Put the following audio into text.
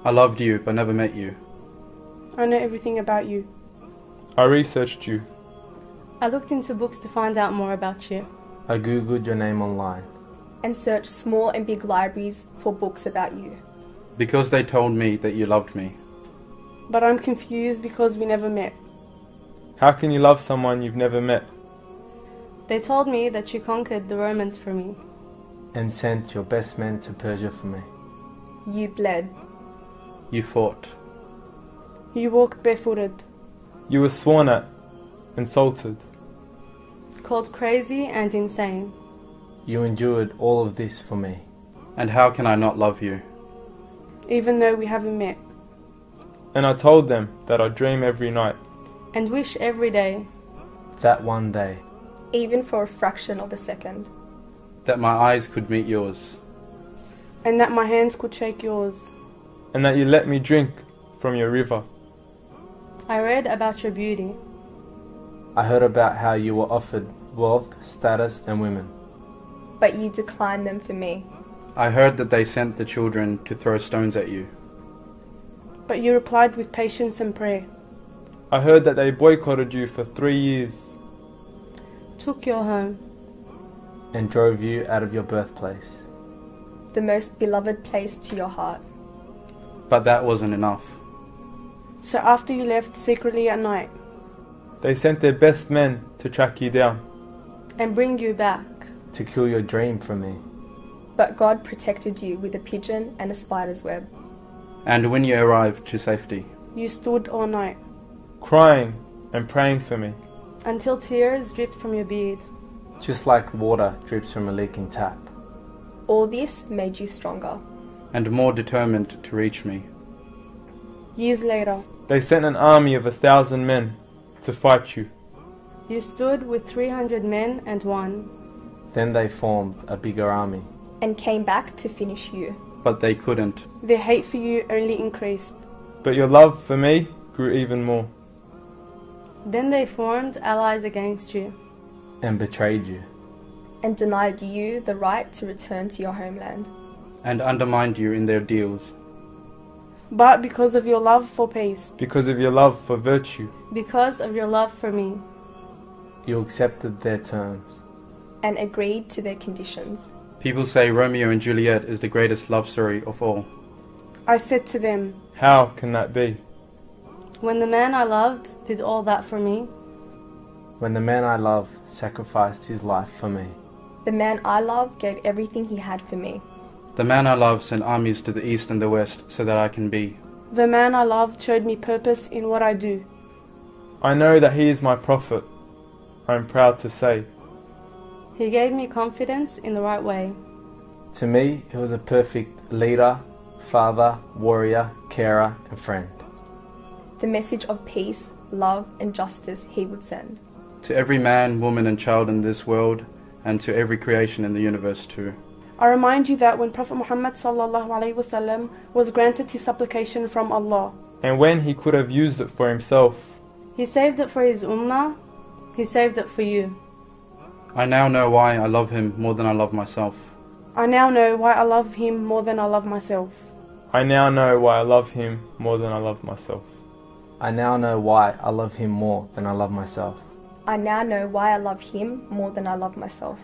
I loved you but never met you. I know everything about you. I researched you. I looked into books to find out more about you. I googled your name online. And searched small and big libraries for books about you. Because they told me that you loved me. But I'm confused because we never met. How can you love someone you've never met? They told me that you conquered the Romans for me. And sent your best men to Persia for me. You bled. You fought. You walked barefooted. You were sworn at, insulted. Called crazy and insane. You endured all of this for me. And how can I not love you? Even though we haven't met. And I told them that I dream every night. And wish every day. That one day. Even for a fraction of a second. That my eyes could meet yours. And that my hands could shake yours. And that you let me drink from your river. I read about your beauty. I heard about how you were offered wealth, status, and women. But you declined them for me. I heard that they sent the children to throw stones at you. But you replied with patience and prayer. I heard that they boycotted you for 3 years. Took your home. And drove you out of your birthplace. The most beloved place to your heart. But that wasn't enough. So after you left secretly at night. They sent their best men to track you down. And bring you back. To kill your dream from me. But God protected you with a pigeon and a spider's web. And when you arrived to safety. You stood all night. Crying and praying for me. Until tears dripped from your beard. Just like water drips from a leaking tap. All this made you stronger. And more determined to reach me. Years later. They sent an army of 1,000 men to fight you. You stood with 300 men and won. Then they formed a bigger army. And came back to finish you. But they couldn't. Their hate for you only increased. But your love for me grew even more. Then they formed allies against you. And betrayed you. And denied you the right to return to your homeland. And undermined you in their deals. But because of your love for peace. Because of your love for virtue. Because of your love for me. You accepted their terms. And agreed to their conditions. People say Romeo and Juliet is the greatest love story of all. I said to them, how can that be? When the man I loved did all that for me. When the man I love sacrificed his life for me. The man I love gave everything he had for me. The man I love sent armies to the east and the west so that I can be. The man I loved showed me purpose in what I do. I know that he is my prophet. I am proud to say. He gave me confidence in the right way. To me, he was a perfect leader, father, warrior, carer, and friend. The message of peace, love, and justice he would send. To every man, woman, and child in this world, and to every creation in the universe too. I remind you that when Prophet Muhammad sallallahu alaihi wasallam was granted his supplication from Allah, and when he could have used it for himself, he saved it for his ummah, he saved it for you. I now know why I love him more than I love myself. I now know why I love him more than I love myself. I now know why I love him more than I love myself. I now know why I love him more than I love myself. I now know why I love him more than I love myself.